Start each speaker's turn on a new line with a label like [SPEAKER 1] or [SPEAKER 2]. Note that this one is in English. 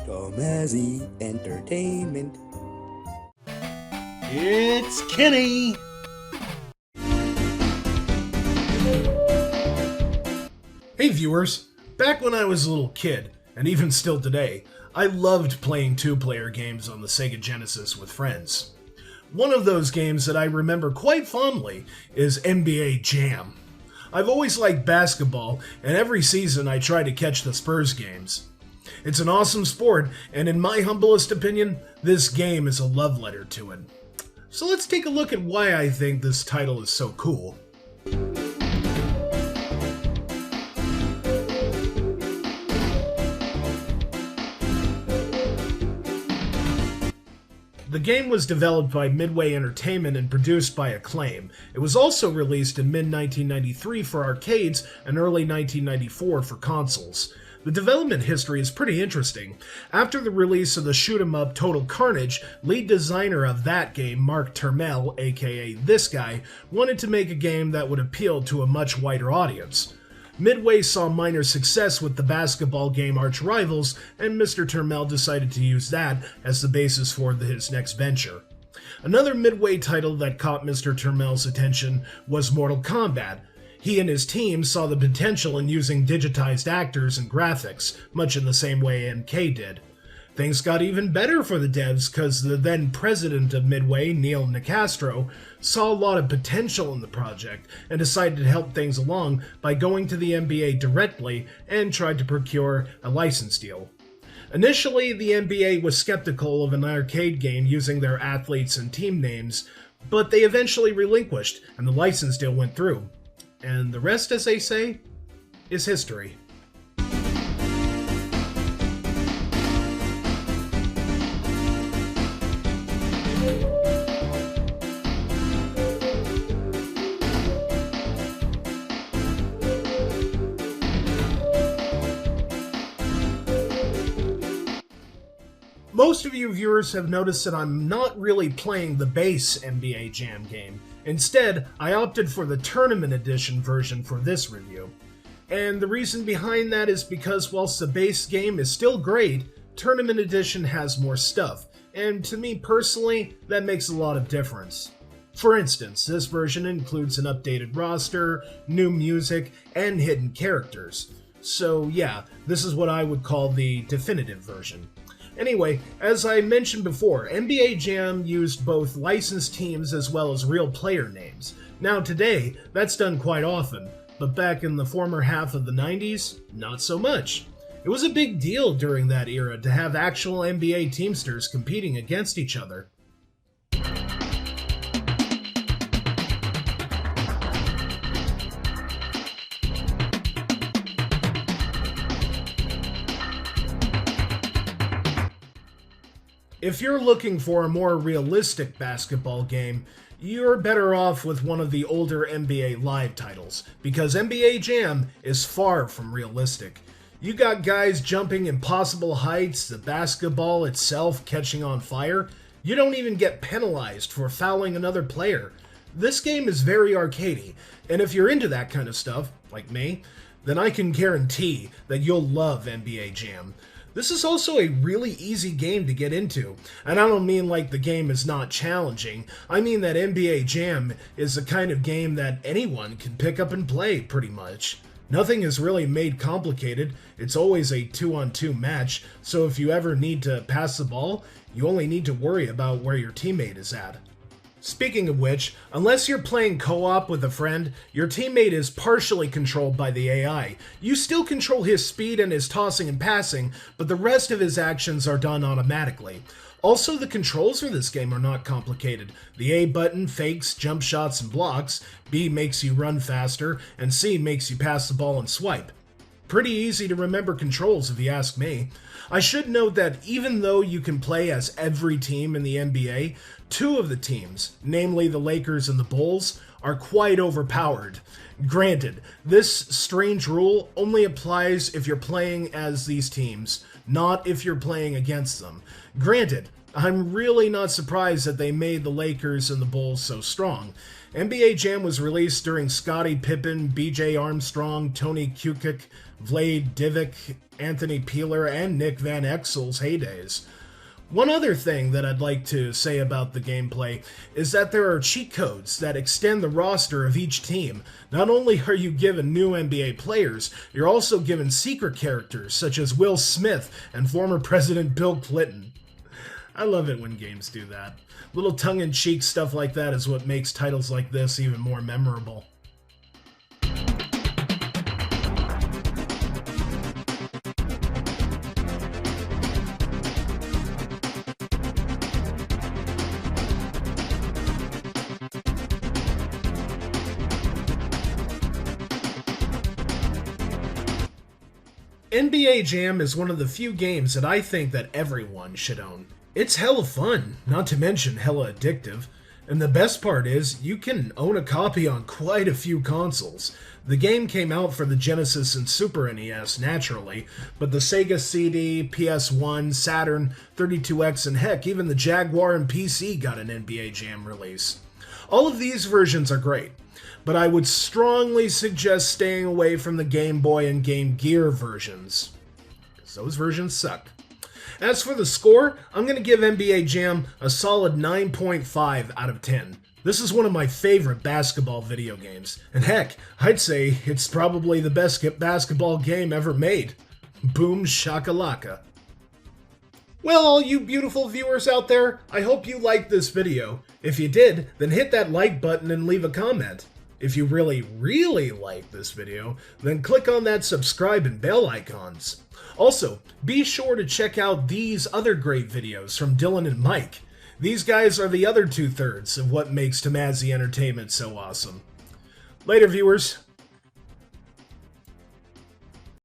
[SPEAKER 1] Tomazzi Entertainment.
[SPEAKER 2] It's Kenny! Hey viewers, back when I was a little kid, and even still today, I loved playing two-player games on the Sega Genesis with friends. One of those games that I remember quite fondly is NBA Jam. I've always liked basketball, and every season I try to catch the Spurs games. It's an awesome sport, and in my humblest opinion, this game is a love letter to it. So let's take a look at why I think this title is so cool. The game was developed by Midway Entertainment and produced by Acclaim. It was also released in mid-1993 for arcades and early 1994 for consoles. The development history is pretty interesting. After the release of the shoot-'em-up Total Carnage, lead designer of that game, Mark Turmel, aka This Guy, wanted to make a game that would appeal to a much wider audience. Midway saw minor success with the basketball game Arch Rivals, and Mr. Turmel decided to use that as the basis for his next venture. Another Midway title that caught Mr. Turmel's attention was Mortal Kombat. He and his team saw the potential in using digitized actors and graphics, much in the same way MK did. Things got even better for the devs because the then president of Midway, Neil Nicastro, saw a lot of potential in the project and decided to help things along by going to the NBA directly and tried to procure a license deal. Initially, the NBA was skeptical of an arcade game using their athletes and team names, but they eventually relinquished and the license deal went through. And the rest, as they say, is history. Most of you viewers have noticed that I'm not really playing the base NBA Jam game. Instead, I opted for the Tournament Edition version for this review. And the reason behind that is because whilst the base game is still great, Tournament Edition has more stuff, and to me personally, that makes a lot of difference. For instance, this version includes an updated roster, new music, and hidden characters. So yeah, this is what I would call the definitive version. Anyway, as I mentioned before, NBA Jam used both licensed teams as well as real player names. Now today, that's done quite often, but back in the former half of the 90s, not so much. It was a big deal during that era to have actual NBA teamsters competing against each other. If you're looking for a more realistic basketball game, you're better off with one of the older NBA Live titles, because NBA Jam is far from realistic. You got guys jumping impossible heights, the basketball itself catching on fire. You don't even get penalized for fouling another player. This game is very arcadey, and if you're into that kind of stuff, like me, then I can guarantee that you'll love NBA Jam. This is also a really easy game to get into, and I don't mean like the game is not challenging. I mean that NBA Jam is the kind of game that anyone can pick up and play, pretty much. Nothing is really made complicated, it's always a 2-on-2 match, so if you ever need to pass the ball, you only need to worry about where your teammate is at. Speaking of which, unless you're playing co-op with a friend, your teammate is partially controlled by the AI. You still control his speed and his tossing and passing, but the rest of his actions are done automatically. Also, the controls for this game are not complicated. The A button fakes jump shots and blocks, B makes you run faster, and C makes you pass the ball and swipe. Pretty easy to remember controls if you ask me. I should note that even though you can play as every team in the NBA, two of the teams, namely the Lakers and the Bulls, are quite overpowered. Granted, this strange rule only applies if you're playing as these teams, not if you're playing against them. Granted, I'm really not surprised that they made the Lakers and the Bulls so strong. NBA Jam was released during Scottie Pippen, BJ Armstrong, Tony Kukoc, Vlade Divic, Anthony Peeler, and Nick Van Exel's heydays. One other thing that I'd like to say about the gameplay is that there are cheat codes that extend the roster of each team. Not only are you given new NBA players, you're also given secret characters such as Will Smith and former President Bill Clinton. I love it when games do that. Little tongue-in-cheek stuff like that is what makes titles like this even more memorable. NBA Jam is one of the few games that I think that everyone should own. It's hella fun, not to mention hella addictive, and the best part is you can own a copy on quite a few consoles. The game came out for the Genesis and Super NES naturally, but the Sega CD, PS1, Saturn, 32X, and heck, even the Jaguar and PC got an NBA Jam release. All of these versions are great, but I would strongly suggest staying away from the Game Boy and Game Gear versions, because those versions suck. As for the score, I'm going to give NBA Jam a solid 9.5 out of 10. This is one of my favorite basketball video games, and heck, I'd say it's probably the best basketball game ever made. Boom shakalaka. Well, all you beautiful viewers out there, I hope you liked this video. If you did, then hit that like button and leave a comment. If you really, really like this video, then click on that subscribe and bell icons. Also, be sure to check out these other great videos from Dylan and Mike. These guys are the other 2/3 of what makes Tomazzi Entertainment so awesome. Later, viewers.